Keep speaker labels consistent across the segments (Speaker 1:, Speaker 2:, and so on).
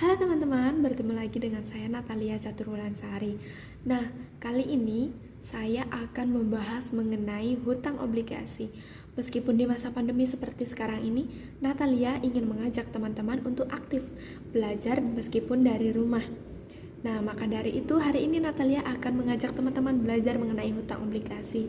Speaker 1: Halo teman-teman, bertemu lagi dengan saya Natalia Caturwulansari. Nah, kali ini saya akan membahas mengenai hutang obligasi. Meskipun di masa pandemi seperti sekarang ini, Natalia ingin mengajak teman-teman untuk aktif belajar meskipun dari rumah. Nah, maka dari itu hari ini Natalia akan mengajak teman-teman belajar mengenai hutang obligasi.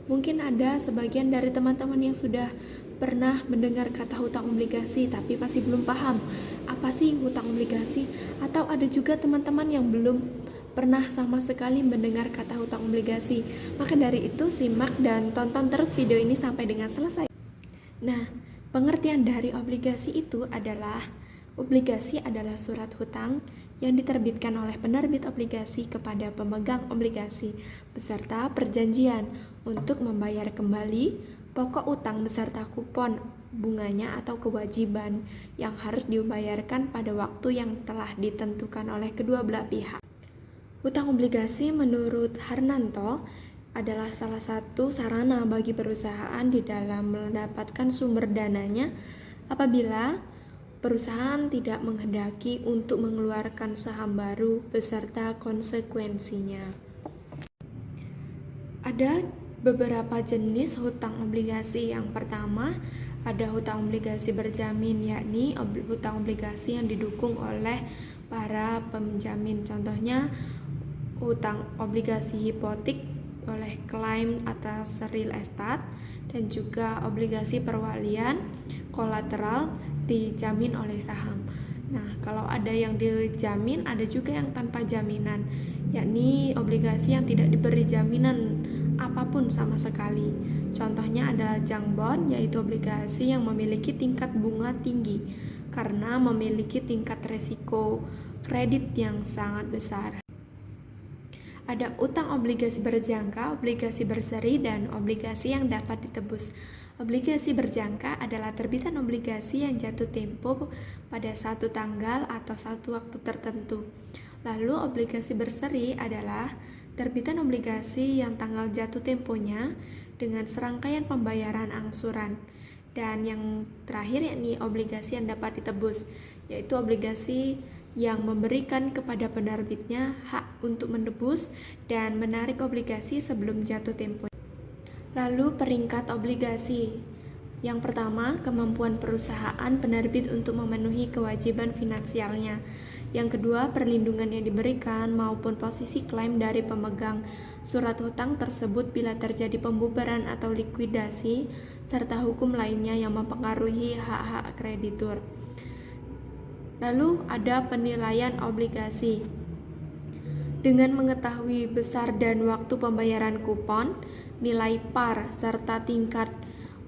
Speaker 1: Mungkin ada sebagian dari teman-teman yang sudah pernah mendengar kata hutang obligasi tapi masih belum paham apa sih hutang obligasi, atau ada juga teman-teman yang belum pernah sama sekali mendengar kata hutang obligasi. Maka dari itu simak dan tonton terus video ini sampai dengan selesai. Nah, pengertian dari obligasi itu adalah obligasi adalah surat hutang yang diterbitkan oleh penerbit obligasi kepada pemegang obligasi beserta perjanjian untuk membayar kembali pokok utang beserta kupon bunganya atau kewajiban yang harus dibayarkan pada waktu yang telah ditentukan oleh kedua belah pihak. Hutang obligasi menurut Harnanto adalah salah satu sarana bagi perusahaan di dalam mendapatkan sumber dananya apabila perusahaan tidak menghendaki untuk mengeluarkan saham baru beserta konsekuensinya. Ada beberapa jenis hutang obligasi. Yang pertama, ada hutang obligasi berjamin, yakni hutang obligasi yang didukung oleh para penjamin. Contohnya, hutang obligasi hipotek oleh klaim atas real estate, dan juga obligasi perwalian kolateral dijamin oleh saham. Nah, kalau ada yang dijamin, ada juga yang tanpa jaminan, yakni obligasi yang tidak diberi jaminan apapun sama sekali. Contohnya adalah junk bond, yaitu obligasi yang memiliki tingkat bunga tinggi karena memiliki tingkat resiko kredit yang sangat besar. Ada utang obligasi berjangka, obligasi berseri, dan obligasi yang dapat ditebus. Obligasi berjangka adalah terbitan obligasi yang jatuh tempo pada satu tanggal atau satu waktu tertentu. Lalu obligasi berseri adalah terbitan obligasi yang tanggal jatuh temponya dengan serangkaian pembayaran angsuran. Dan yang terakhir yakni obligasi yang dapat ditebus, yaitu obligasi yang memberikan kepada penerbitnya hak untuk menebus dan menarik obligasi sebelum jatuh tempo. Lalu peringkat obligasi. Yang pertama, kemampuan perusahaan penerbit untuk memenuhi kewajiban finansialnya. Yang kedua, perlindungan yang diberikan maupun posisi klaim dari pemegang surat hutang tersebut bila terjadi pembubaran atau likuidasi, serta hukum lainnya yang mempengaruhi hak-hak kreditur. Lalu ada penilaian obligasi. Dengan mengetahui besar dan waktu pembayaran kupon, nilai par, serta tingkat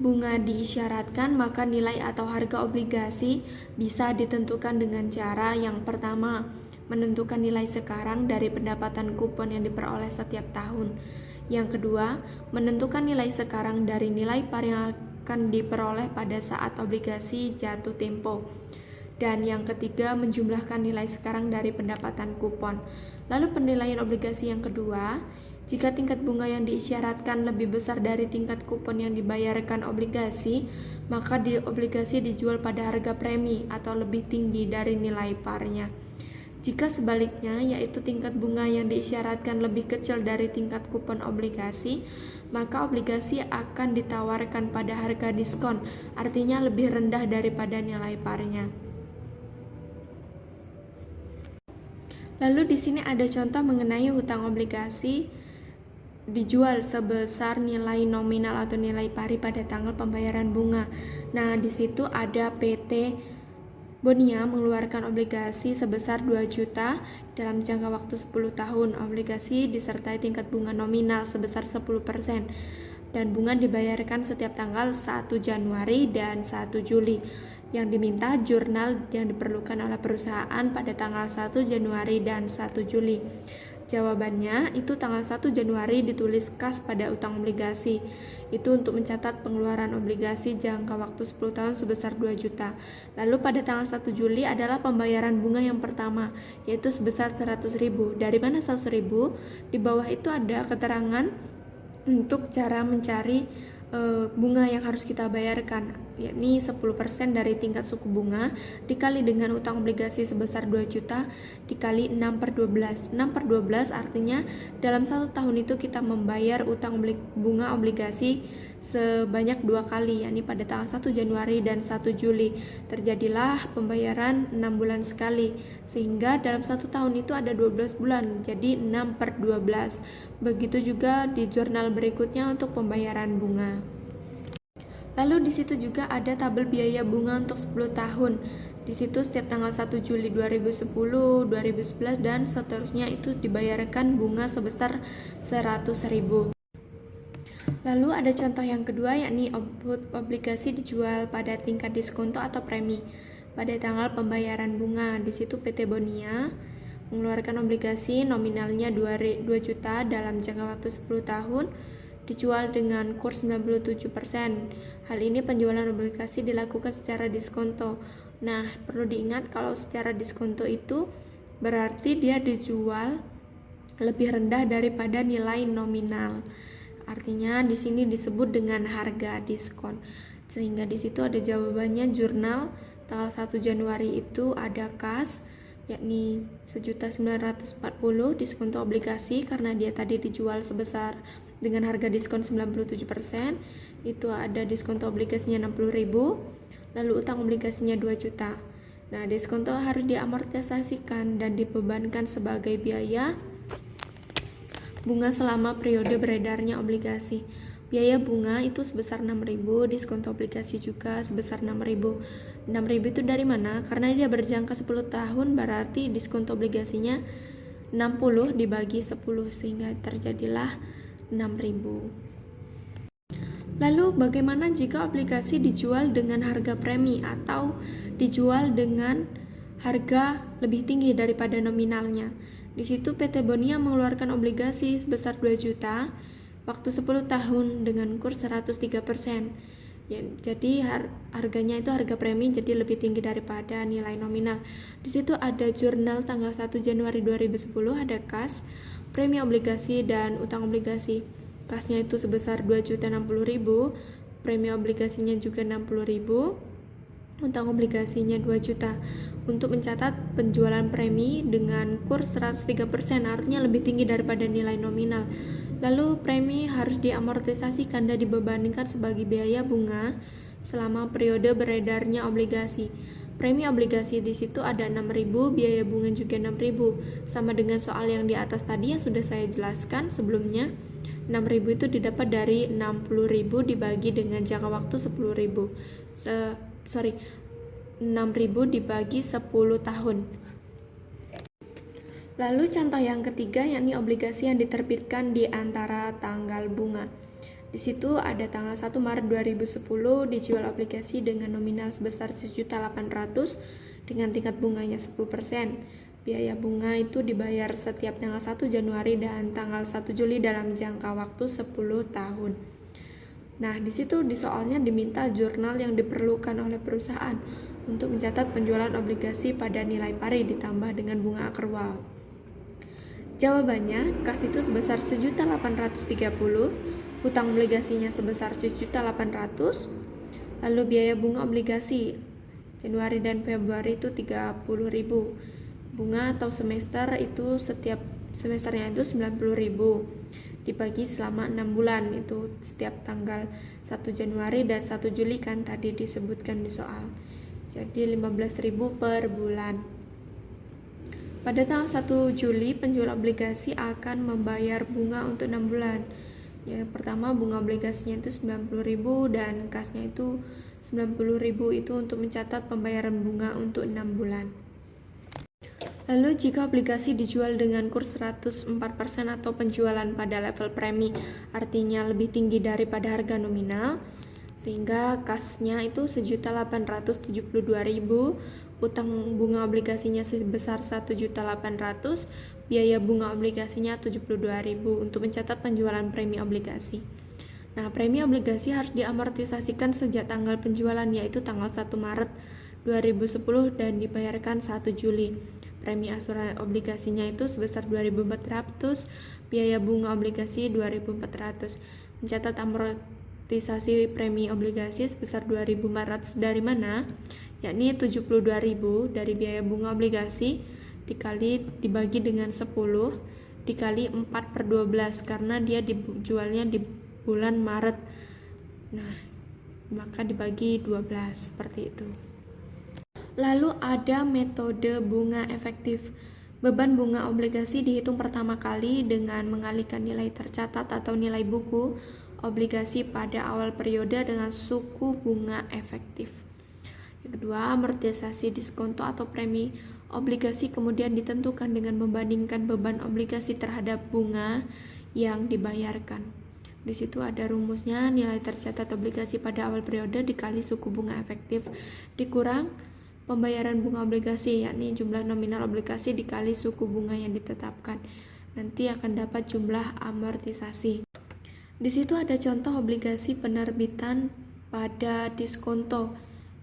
Speaker 1: bunga diisyaratkan, maka nilai atau harga obligasi bisa ditentukan dengan cara yang pertama, menentukan nilai sekarang dari pendapatan kupon yang diperoleh setiap tahun. Yang kedua, menentukan nilai sekarang dari nilai par yang akan diperoleh pada saat obligasi jatuh tempo. Dan yang ketiga, menjumlahkan nilai sekarang dari pendapatan kupon. Lalu penilaian obligasi yang kedua, jika tingkat bunga yang diisyaratkan lebih besar dari tingkat kupon yang dibayarkan obligasi, maka obligasi dijual pada harga premi atau lebih tinggi dari nilai parnya. Jika sebaliknya, yaitu tingkat bunga yang diisyaratkan lebih kecil dari tingkat kupon obligasi, maka obligasi akan ditawarkan pada harga diskon, artinya lebih rendah daripada nilai parnya. Lalu di sini ada contoh mengenai hutang obligasi dijual sebesar nilai nominal atau nilai pari pada tanggal pembayaran bunga. Nah, di situ ada PT Bonia mengeluarkan obligasi sebesar 2 juta dalam jangka waktu 10 tahun. Obligasi disertai tingkat bunga nominal sebesar 10% dan bunga dibayarkan setiap tanggal 1 Januari dan 1 Juli. Yang diminta jurnal yang diperlukan oleh perusahaan pada tanggal 1 Januari dan 1 Juli. Jawabannya, itu tanggal 1 Januari ditulis kas pada utang obligasi. Itu untuk mencatat pengeluaran obligasi jangka waktu 10 tahun sebesar 2 juta. Lalu pada tanggal 1 Juli adalah pembayaran bunga yang pertama, yaitu sebesar 100.000. Dari mana 100.000? Di bawah itu ada keterangan untuk cara mencari bunga yang harus kita bayarkan. yakni 10% dari tingkat suku bunga dikali dengan utang obligasi sebesar 2 juta dikali 6/12. 6/12 artinya dalam 1 tahun itu kita membayar utang bunga obligasi sebanyak 2 kali, yakni pada tanggal 1 Januari dan 1 Juli. Terjadilah pembayaran 6 bulan sekali, sehingga dalam 1 tahun itu ada 12 bulan, jadi 6/12. Begitu juga di jurnal berikutnya untuk pembayaran bunga. Lalu di situ juga ada tabel biaya bunga untuk 10 tahun. Di situ setiap tanggal 1 Juli 2010, 2011 dan seterusnya itu dibayarkan bunga sebesar 100.000. Lalu ada contoh yang kedua, yakni obligasi dijual pada tingkat diskonto atau premi pada tanggal pembayaran bunga. Di situ PT Bonia mengeluarkan obligasi nominalnya 2 juta dalam jangka waktu 10 tahun, dijual dengan kurs 97%. Hal ini penjualan obligasi dilakukan secara diskonto. Nah, perlu diingat kalau secara diskonto itu berarti dia dijual lebih rendah daripada nilai nominal. Artinya di sini disebut dengan harga diskon. Sehingga di situ ada jawabannya jurnal tanggal 1 Januari itu ada kas, yakni 1.940.000 diskonto obligasi karena dia tadi dijual sebesar dengan harga diskon 97%, itu ada diskonto obligasinya 60.000, lalu utang obligasinya 2 juta. Nah, diskonto harus diamortisasikan dan dibebankan sebagai biaya bunga selama periode beredarnya obligasi. Biaya bunga itu sebesar 6.000, diskonto obligasi juga sebesar 6.000. 6.000 itu dari mana? Karena dia berjangka 10 tahun, berarti diskonto obligasinya 60 dibagi 10, sehingga terjadilah 6.000. Lalu bagaimana jika obligasi dijual dengan harga premi atau dijual dengan harga lebih tinggi daripada nominalnya? Di situ PT Bonia mengeluarkan obligasi sebesar 2 juta waktu 10 tahun dengan kurs 103%. Ya, jadi harganya itu harga premi, jadi lebih tinggi daripada nilai nominal. Di situ ada jurnal tanggal 1 Januari 2010, ada kas, premi obligasi dan utang obligasi. Kasnya itu sebesar 2.060.000, premi obligasinya juga 60.000, utang obligasinya 2 juta. Untuk mencatat penjualan premi dengan kurs 103%, artinya lebih tinggi daripada nilai nominal. Lalu premi harus diamortisasikan dan dibebankan sebagai biaya bunga selama periode beredarnya obligasi. Premi obligasi di situ ada 6.000, biaya bunga juga 6.000. Sama dengan soal yang di atas tadi yang sudah saya jelaskan sebelumnya. 6.000 itu didapat dari 60.000 dibagi dengan jangka waktu 10.000. 6.000 dibagi 10 tahun. Lalu contoh yang ketiga, yakni obligasi yang diterbitkan di antara tanggal bunga. Di situ ada tanggal 1 Maret 2010 dijual obligasi dengan nominal sebesar 1.800.000 dengan tingkat bunganya 10%. Biaya bunga itu dibayar setiap tanggal 1 Januari dan tanggal 1 Juli dalam jangka waktu 10 tahun. Nah, di situ di soalnya diminta jurnal yang diperlukan oleh perusahaan untuk mencatat penjualan obligasi pada nilai pari ditambah dengan bunga akrual. Jawabannya, kas itu sebesar 1.830.000, utang obligasinya sebesar 1.800.000, lalu biaya bunga obligasi Januari dan Februari itu 30.000. Bunga atau semester itu setiap semesternya itu 90.000 dibagi selama 6 bulan, itu setiap tanggal 1 Januari dan 1 Juli kan tadi disebutkan di soal. Jadi 15.000 per bulan. Pada tanggal 1 Juli penjual obligasi akan membayar bunga untuk 6 bulan. Ya, pertama bunga obligasinya itu 90.000 dan kasnya itu 90.000 itu untuk mencatat pembayaran bunga untuk 6 bulan. Lalu jika obligasi dijual dengan kurs 104% atau penjualan pada level premi, artinya lebih tinggi daripada harga nominal, sehingga kasnya itu 1.872.000, utang bunga obligasinya sebesar 1.800.000, biaya bunga obligasinya 72.000 untuk mencatat penjualan premi obligasi. Nah, premi obligasi harus diamortisasikan sejak tanggal penjualan, yaitu tanggal 1 Maret 2010 dan dibayarkan 1 Juli. Premi asuransi obligasinya itu sebesar 2.400, biaya bunga obligasi 2.400. Mencatat amortisasi amortisasi premi obligasi sebesar 2.400 dari mana? Yakni 72.000 dari biaya bunga obligasi dibagi dengan 10 dikali 4/12 karena dia dijualnya di bulan Maret. Nah, maka dibagi 12 seperti itu. Lalu ada metode bunga efektif. Beban bunga obligasi dihitung pertama kali dengan mengalihkan nilai tercatat atau nilai buku obligasi pada awal periode dengan suku bunga efektif. Yang kedua, amortisasi diskonto atau premi obligasi kemudian ditentukan dengan membandingkan beban obligasi terhadap bunga yang dibayarkan. Di situ ada rumusnya, nilai tercatat obligasi pada awal periode dikali suku bunga efektif dikurang pembayaran bunga obligasi, yakni jumlah nominal obligasi dikali suku bunga yang ditetapkan. Nanti akan dapat jumlah amortisasi. Di situ ada contoh obligasi penerbitan pada diskonto.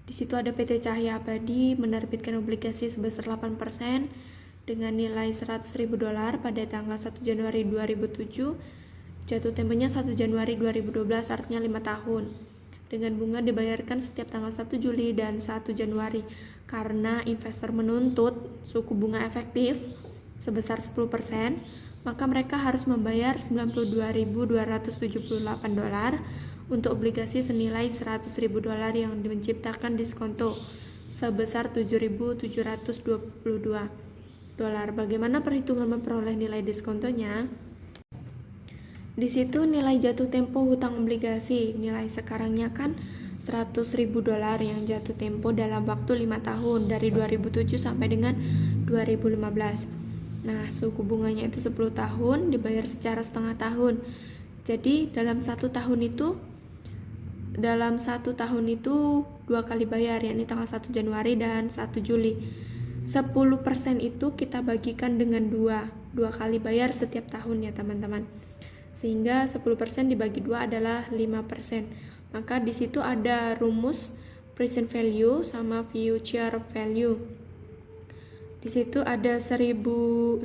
Speaker 1: Di situ ada PT Cahya Abadi menerbitkan obligasi sebesar 8% dengan nilai $100.000 pada tanggal 1 Januari 2007. Jatuh temponya 1 Januari 2012, artinya 5 tahun. Dengan bunga dibayarkan setiap tanggal 1 Juli dan 1 Januari. Karena investor menuntut suku bunga efektif sebesar 10%, maka mereka harus membayar $92.278 untuk obligasi senilai $100.000 yang menciptakan diskonto sebesar $7.722. Bagaimana perhitungan memperoleh nilai diskontonya? Di situ nilai jatuh tempo hutang obligasi, nilai sekarangnya kan $100.000 yang jatuh tempo dalam waktu 5 tahun dari 2007 sampai dengan 2015. Nah, suku bunganya itu 10 tahun dibayar secara setengah tahun. Jadi dalam satu tahun itu 2 kali bayar, yakni tanggal 1 Januari dan 1 Juli. 10% itu kita bagikan dengan 2 kali bayar setiap tahun ya teman-teman. Sehingga 10% dibagi 2 adalah 5%. Maka di situ ada rumus present value sama future value. Di situ ada $100.000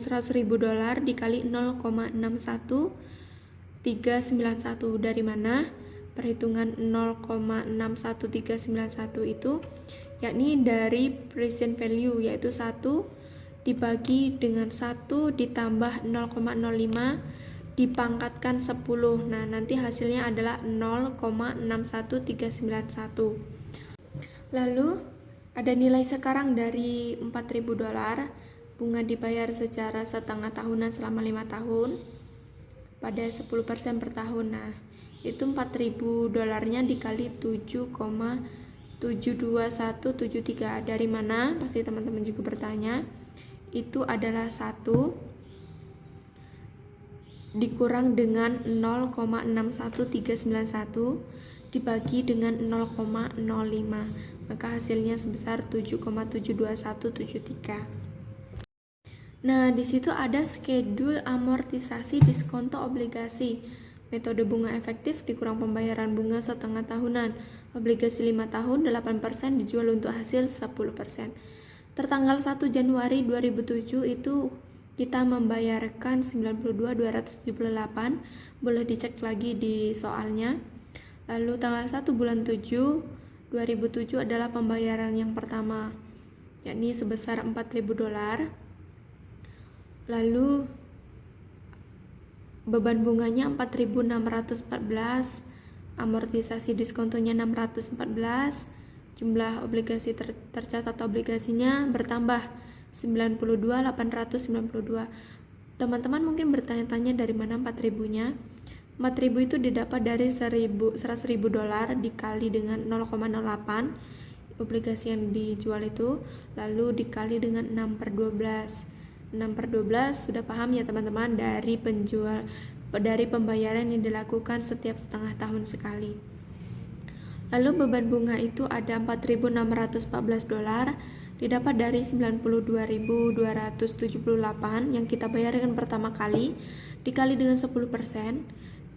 Speaker 1: dikali 0,61391. Dari mana? Perhitungan 0,61391 itu yakni dari present value, yaitu 1 dibagi dengan 1 ditambah 0,05 dipangkatkan 10. Nah, nanti hasilnya adalah 0,61391. Lalu ada nilai sekarang dari $4.000. Bunga dibayar secara setengah tahunan selama 5 tahun pada 10% per tahun. Nah, itu $4.000 dikali 7,72173. Dari mana? Pasti teman-teman juga bertanya. Itu adalah 1 dikurang dengan 0,61391 dibagi dengan 0,05, maka hasilnya sebesar 7,72173. Nah, di situ ada schedule amortisasi diskonto obligasi. Metode bunga efektif dikurang pembayaran bunga setengah tahunan. Obligasi 5 tahun 8% dijual untuk hasil 10%. Tertanggal 1 Januari 2007 itu kita membayarkan 92.278, boleh dicek lagi di soalnya. Lalu tanggal 1 bulan 7 2007 adalah pembayaran yang pertama, yakni sebesar $4.000. Lalu beban bunganya 4.614, amortisasi diskontonya 614, jumlah obligasi tercatat obligasinya bertambah 92.892. Teman-teman mungkin bertanya-tanya dari mana 4.000-nya. 4.000 itu didapat dari $100.000 dikali dengan 0,08 obligasi yang dijual itu, lalu dikali dengan 6/12. 6/12 sudah paham ya teman-teman, dari pembayaran yang dilakukan setiap setengah tahun sekali. Lalu beban bunga itu ada $4.614 didapat dari 92.278 yang kita bayarkan pertama kali dikali dengan 10%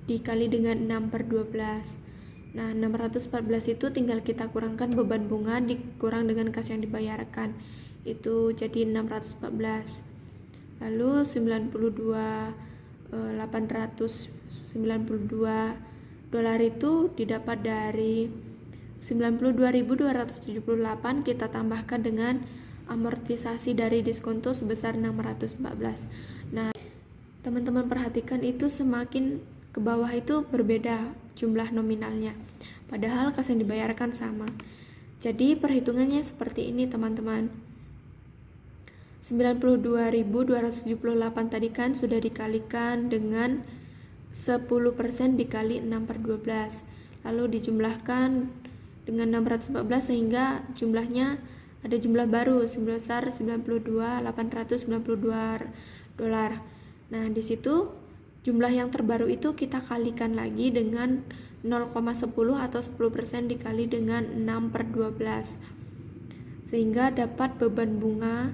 Speaker 1: dikali dengan 6/12. Nah, 614 itu tinggal kita kurangkan beban bunga dikurang dengan kas yang dibayarkan, itu jadi 614. Lalu 92.892 dolar itu didapat dari 92.278, kita tambahkan dengan amortisasi dari diskonto sebesar 614. Nah, teman-teman perhatikan itu semakin ke bawah itu berbeda jumlah nominalnya, padahal kas yang dibayarkan sama. Jadi perhitungannya seperti ini teman-teman. 92.278 tadi kan sudah dikalikan dengan 10% dikali 6/12, lalu dijumlahkan dengan 614 sehingga jumlahnya ada jumlah baru sebesar 92.892 dolar. Nah, di situ jumlah yang terbaru itu kita kalikan lagi dengan 0,10 atau 10% dikali dengan 6/12, sehingga dapat beban bunga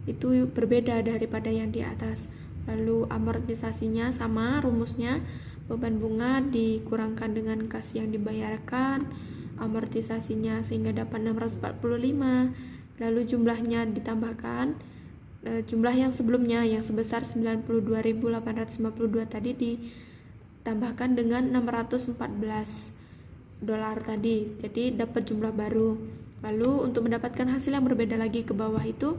Speaker 1: itu berbeda daripada yang di atas. Lalu amortisasinya sama rumusnya, beban bunga dikurangkan dengan kas yang dibayarkan, amortisasinya sehingga dapat 645, lalu jumlahnya ditambahkan jumlah yang sebelumnya yang sebesar 92.852 tadi ditambahkan dengan 614 dolar tadi, jadi dapat jumlah baru. Lalu untuk mendapatkan hasil yang berbeda lagi ke bawah itu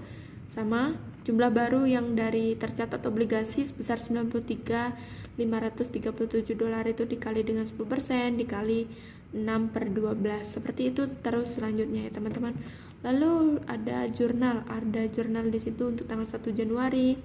Speaker 1: sama jumlah baru yang dari tercatat obligasi sebesar 93.537 dolar itu dikali dengan 10% dikali 6/12, seperti itu terus selanjutnya ya teman-teman. Lalu ada jurnal di situ untuk tanggal 1 Januari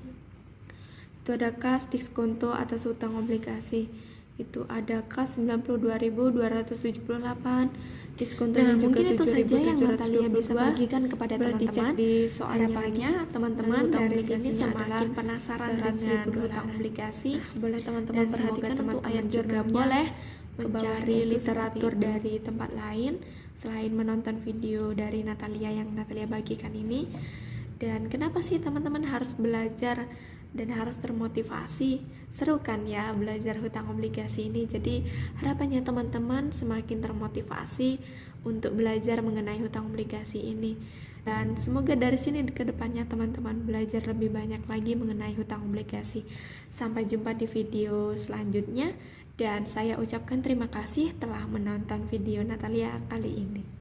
Speaker 1: itu ada kas diskonto atas hutang obligasi, itu ada kas 92.278, diskontonya juga
Speaker 2: mungkin itu saja yang Natalia bisa bagikan kepada teman-teman.
Speaker 1: Di soalnya
Speaker 2: teman-teman
Speaker 1: dari
Speaker 2: sini
Speaker 1: semakin penasaran dengan hutang obligasi,
Speaker 2: boleh teman-teman perhatikan
Speaker 1: teman-teman
Speaker 2: ayat
Speaker 1: juga
Speaker 2: jurnalnya,
Speaker 1: boleh
Speaker 2: mencari
Speaker 1: mencari literatur
Speaker 2: seperti itu.
Speaker 1: dari tempat lain selain menonton video dari Natalia yang Natalia bagikan ini. Dan kenapa sih teman-teman harus belajar dan harus termotivasi? Seru kan ya belajar hutang obligasi ini. Jadi harapannya teman-teman semakin termotivasi untuk belajar mengenai hutang obligasi ini. Dan semoga dari sini ke depannya teman-teman belajar lebih banyak lagi mengenai hutang obligasi. Sampai jumpa di video selanjutnya. Dan saya ucapkan terima kasih telah menonton video Natalia kali ini.